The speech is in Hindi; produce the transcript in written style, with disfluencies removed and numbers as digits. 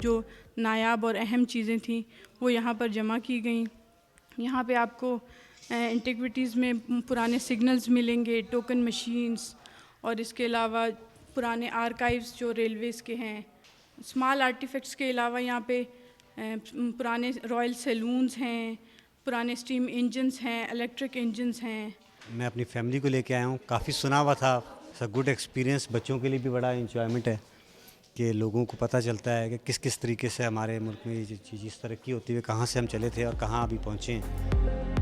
जो नायाब और अहम चीज़ें थीं वो यहाँ पर जमा की गई। यहाँ पे आपको एंटिक्विटीज़ में पुराने सिग्नल्स मिलेंगे, टोकन मशीन्स, और इसके अलावा पुराने आर्काइव्स जो रेलवेज़ के हैं। स्मॉल आर्टिफैक्ट्स के अलावा यहाँ पे पुराने रॉयल सैलून्स हैं, पुराने स्टीम इंजन्स हैं, इलेक्ट्रिक इंजन्स हैं। मैं अपनी फैमिली को लेके आया हूँ, काफ़ी सुना हुआ था। इट्स अ गुड एक्सपीरियंस, बच्चों के लिए भी बड़ा इंजॉयमेंट है कि लोगों को पता चलता है कि किस किस तरीके से हमारे मुल्क में ये चीज़ तरक्की होती है, कहाँ से हम चले थे और कहाँ अभी पहुँचे हैं।